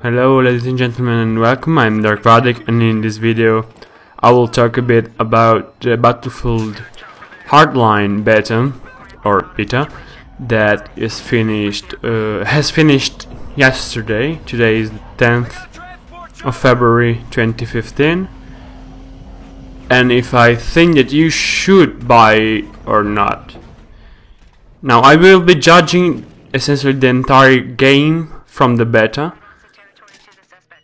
Hello ladies and gentlemen and welcome, I'm Dark Vadik, and in this video I will talk a bit about the Battlefield Hardline beta that is has finished yesterday. Today is the 10th of February 2015, and if I think that you should buy it or not. Now I will be judging essentially the entire game from the beta,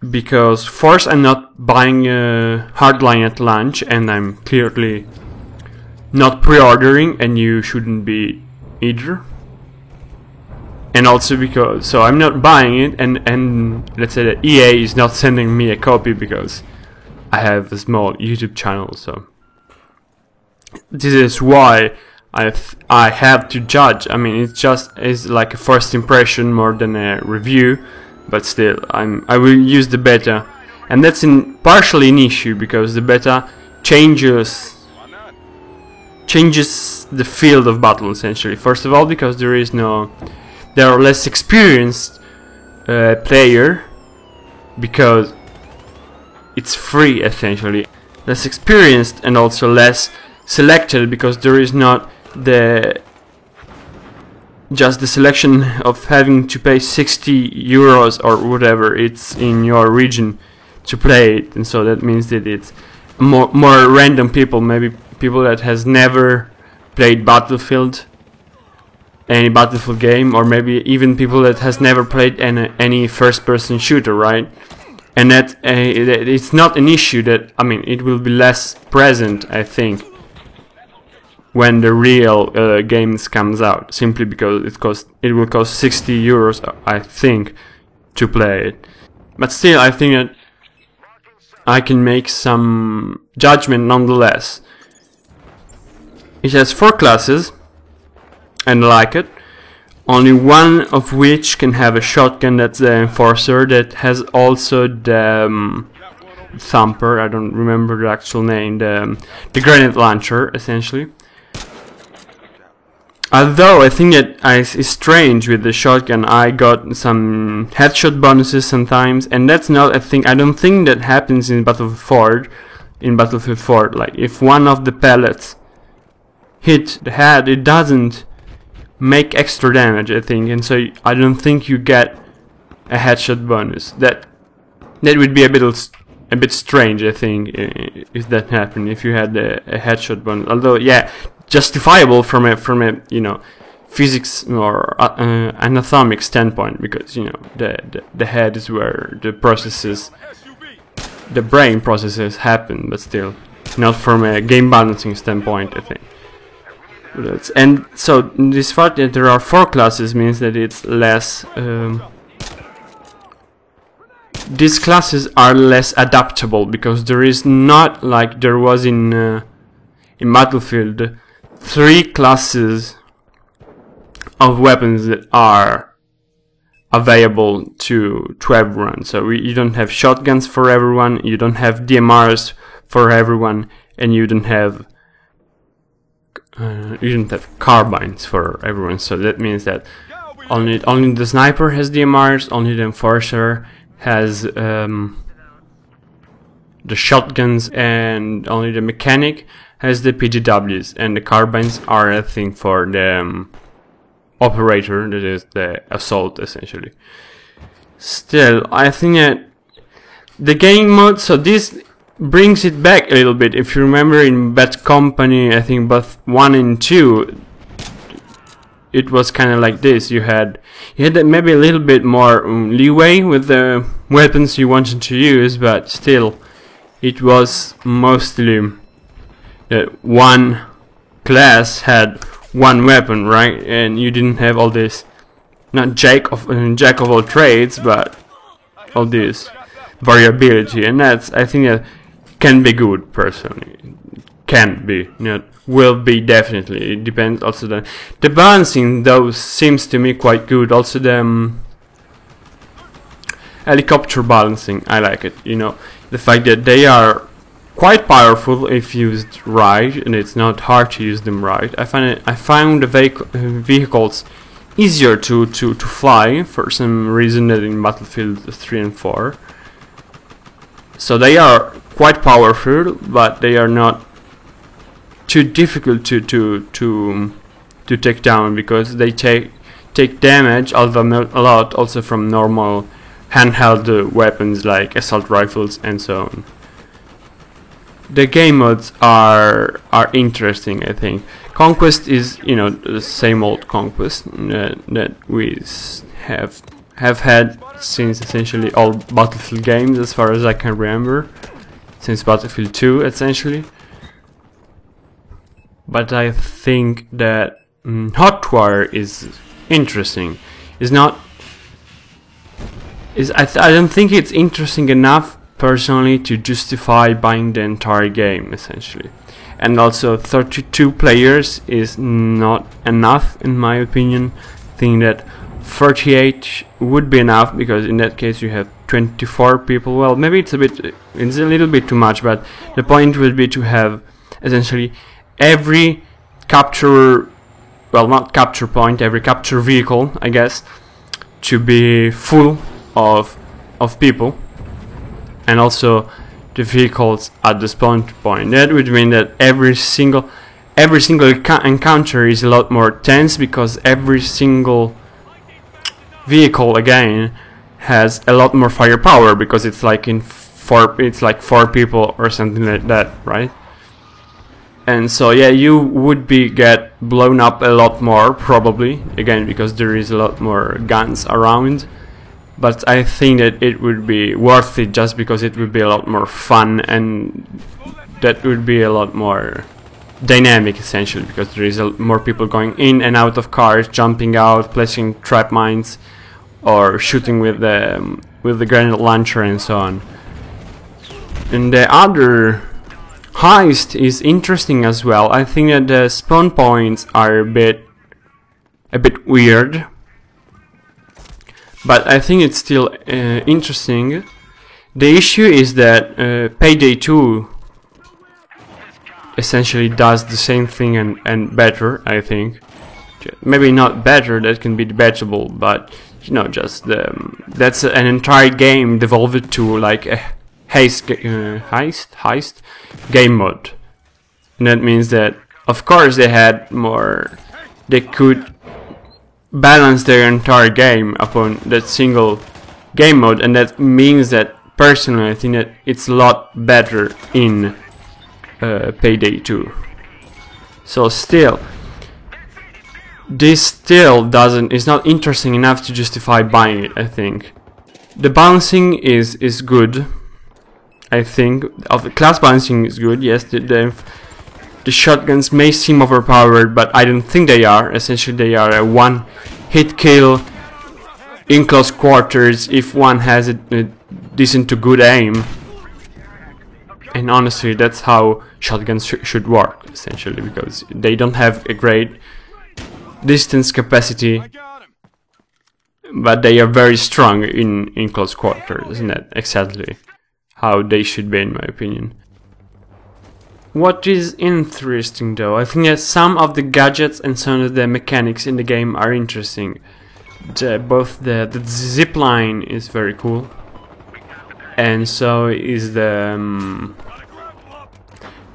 because first I'm not buying a Hardline at launch, and I'm clearly not pre-ordering, and you shouldn't be either. And also because I'm not buying it, and let's say that EA is not sending me a copy because I have a small YouTube channel, so this is why I have to judge. I mean, it's like a first impression more than a review. But still, I will use the beta, and that's partially an issue because the beta changes the field of battle essentially. First of all, because there are less experienced player, because it's free essentially. Less experienced and also less selected because there is not just the selection of having to pay 60 euros or whatever it's in your region to play it, and so that means that it's more random people, maybe people that has never played any Battlefield game, or maybe even people that has never played any first-person shooter, right? And that it's not an issue that, I mean, it will be less present, I think, when the real games comes out, simply because it will cost 60 euros, I think, to play it. But still, I think that I can make some judgment nonetheless. It has 4 classes, and I like it. Only one of which can have a shotgun, that's the Enforcer, that has also the Thumper, I don't remember the actual name, the grenade launcher, essentially. Although I think that it's strange with the shotgun, I got some headshot bonuses sometimes, and that's not a thing. I don't think that happens in Battlefield 4. Like, if one of the pellets hit the head, it doesn't make extra damage, I think, and so I don't think you get a headshot bonus. That would be a bit strange, I think, if that happened, if you had a headshot bonus. Although, yeah, justifiable from a physics or anatomic standpoint, because the head is where the brain processes happen, but still not from a game balancing standpoint, I think. And so this fact that there are 4 classes means that it's less these classes are less adaptable, because there is not, like there was in Battlefield, 3 classes of weapons that are available to everyone. So you don't have shotguns for everyone, you don't have DMRs for everyone, and you don't have carbines for everyone. So that means that only the sniper has DMRs, only the Enforcer has the shotguns, and only the mechanic has the PGWs, and the carbines are a thing for the operator, that is the assault essentially. Still, I think that the game mode, so this brings it back a little bit. If you remember in Bad Company, I think both 1 and 2, it was kind of like this. You had maybe a little bit more leeway with the weapons you wanted to use, but still, it was mostly that one class had one weapon, right? And you didn't have all this, not jack of all trades, but all this variability, and that's, I think, that can be good personally. Can be, will be definitely. It depends. Also, the balancing though seems to me quite good. Also, the helicopter balancing, I like it. The fact that they are quite powerful if used right, and it's not hard to use them right. I found the vehicles easier to fly for some reason than in Battlefield 3 and 4. So they are quite powerful, but they are not too difficult to take down, because they take damage, although not a lot, also from normal handheld weapons like assault rifles and so on. The game modes are interesting, I think. Conquest is, you know, the same old Conquest that we have had since essentially all Battlefield games, as far as I can remember, since Battlefield 2 essentially. But I think that Hotwire is interesting. I don't think it's interesting enough personally to justify buying the entire game essentially. And also 32 players is not enough in my opinion. I think that 38 would be enough, because in that case you have 24 people. Well, maybe it's a little bit too much, but the point would be to have essentially every capture, well, not capture point, every capture vehicle, I guess, to be full of people, and also the vehicles at the spawn point. That would mean that every single encounter is a lot more tense, because every single vehicle again has a lot more firepower, because it's like four people or something like that, right? And so yeah, you would get blown up a lot more probably, again because there is a lot more guns around. But I think that it would be worth it, just because it would be a lot more fun, and that would be a lot more dynamic essentially, because there is more people going in and out of cars, jumping out, placing trap mines, or shooting with the grenade launcher and so on. And the other heist is interesting as well. I think that the spawn points are a bit weird, but I think it's still interesting. The issue is that Payday 2 essentially does the same thing and better, I think. Maybe not better, that can be debatable, but you know, just that's an entire game devolved to like a heist game mode. And that means that of course they could balance their entire game upon that single game mode, and that means that personally I think that it's a lot better in Payday 2. So still, this still is not interesting enough to justify buying it, I think. The balancing is good, I think. Of the class balancing is good, yes. The shotguns may seem overpowered, but I don't think they are. Essentially they are a one hit kill in close quarters if one has a decent to good aim. And honestly, that's how shotguns should work, essentially, because they don't have a great distance capacity, but they are very strong in close quarters. Isn't that exactly how they should be, in my opinion? What is interesting though, I think that some of the gadgets and some of the mechanics in the game are interesting. Both the zipline is very cool, and so is the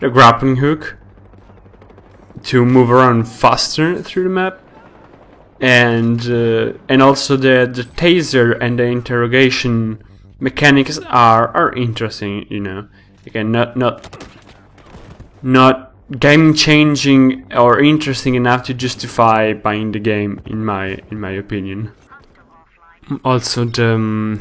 grappling hook to move around faster through the map, and also the taser and the interrogation mechanics are interesting. You know, again, not game-changing or interesting enough to justify buying the game, in my opinion. Also, the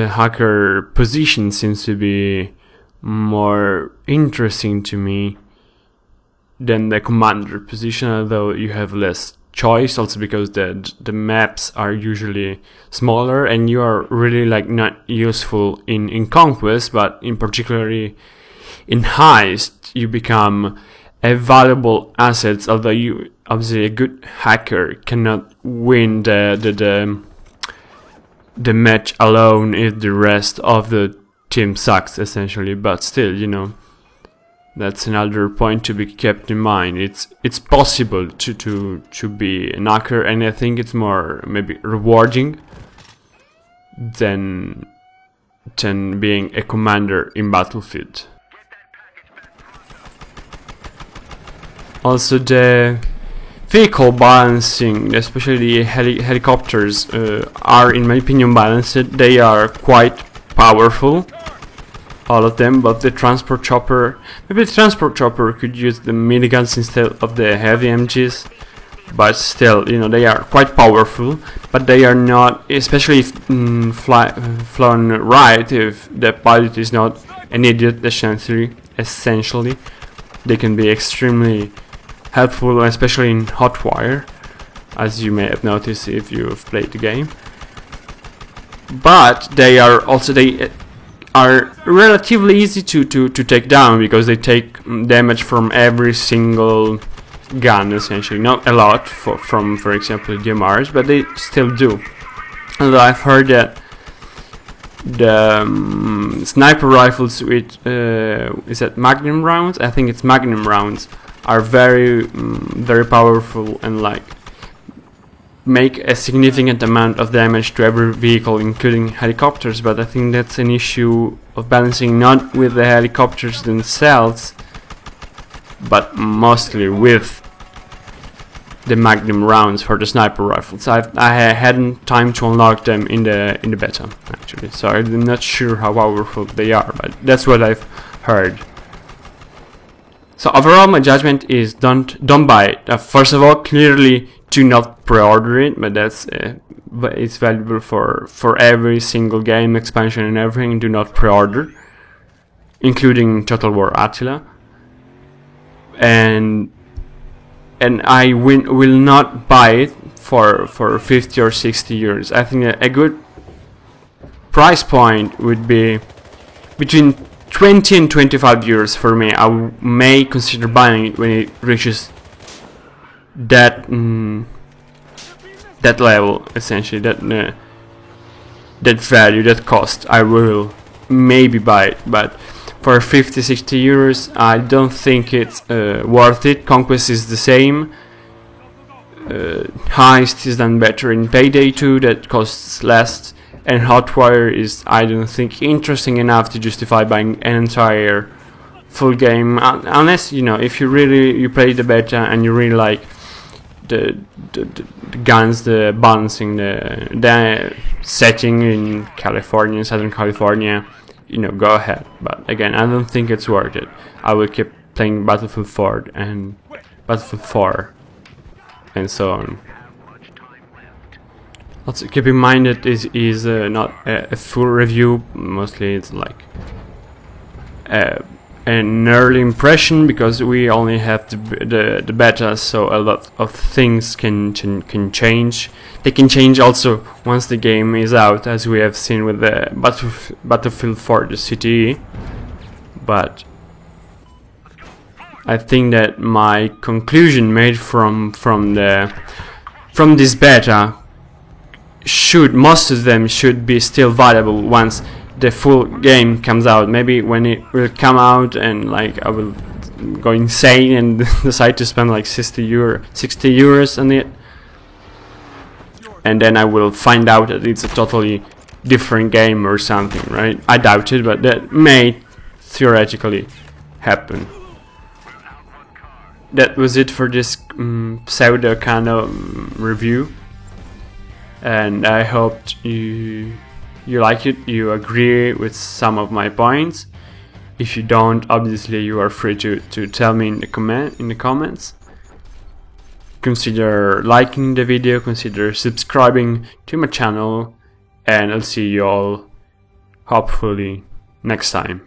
hacker position seems to be more interesting to me than the commander position, although you have less choice, also because the maps are usually smaller and you are really like not useful in Conquest, but in particularly in Heist you become a valuable asset, although you obviously a good hacker cannot win the match alone if the rest of the team sucks, essentially. But still, you know, That's another point to be kept in mind. It's possible to be an hacker, and I think it's more maybe rewarding than being a commander in Battlefield. Also, the vehicle balancing, especially the helicopters, are in my opinion balanced. They are quite powerful, all of them, but the transport chopper, maybe the transport chopper could use the miniguns instead of the heavy MGs, but still, you know, they are quite powerful, but they are not, especially if flown right, if the pilot is not an idiot, essentially, they can be extremely helpful, especially in Hotwire, as you may have noticed if you've played the game. But they are relatively easy to take down, because they take damage from every single gun, essentially. Not a lot from for example the DMRs, but they still do. Although I've heard that the sniper rifles with is that Magnum rounds? I think it's Magnum rounds are very powerful and like make a significant amount of damage to every vehicle, including helicopters. But I think that's an issue of balancing, not with the helicopters themselves, but mostly with the Magnum rounds for the sniper rifles. I hadn't time to unlock them in the beta, actually, so I'm not sure how powerful they are, but that's what I've heard. So overall, my judgment is don't buy it. First of all, clearly do not pre-order it, but that's it's valuable for every single game, expansion and everything. Do not pre-order, including Total War Attila. And I will not buy it for 50 or 60 euros. I think a good price point would be between 20 and 25 euros for me. I may consider buying it when it reaches that that level, essentially, that value, that cost. I will maybe buy it, but for 50-60 euros I don't think it's worth it. Conquest is the same. Heist is done better in Payday 2, that costs less, and Hotwire is, I don't think, interesting enough to justify buying an entire full game, unless, you know, if you play the beta and you really like the guns, the balancing, the setting in California, Southern California, you know, go ahead. But again, I don't think it's worth it. I will keep playing Battlefield 4 and Battlefield 4 and so on. Also keep in mind that this is not a full review. Mostly it's like an early impression, because we only have the beta, so a lot of things can change. They can change also once the game is out, as we have seen with the Battlefield 4, the CTE. But I think that my conclusion made from this beta most of them should be still valuable once the full game comes out. Maybe when it will come out and like I will go insane and decide to spend like 60 euros on it, and then I will find out that it's a totally different game or something, right? I doubt it, but that may theoretically happen. That was it for this pseudo kind of review, and I hope you like it, you agree with some of my points. If you don't, obviously you are free to tell me in the comments. Consider liking the video, consider subscribing to my channel, and I'll see you all hopefully next time.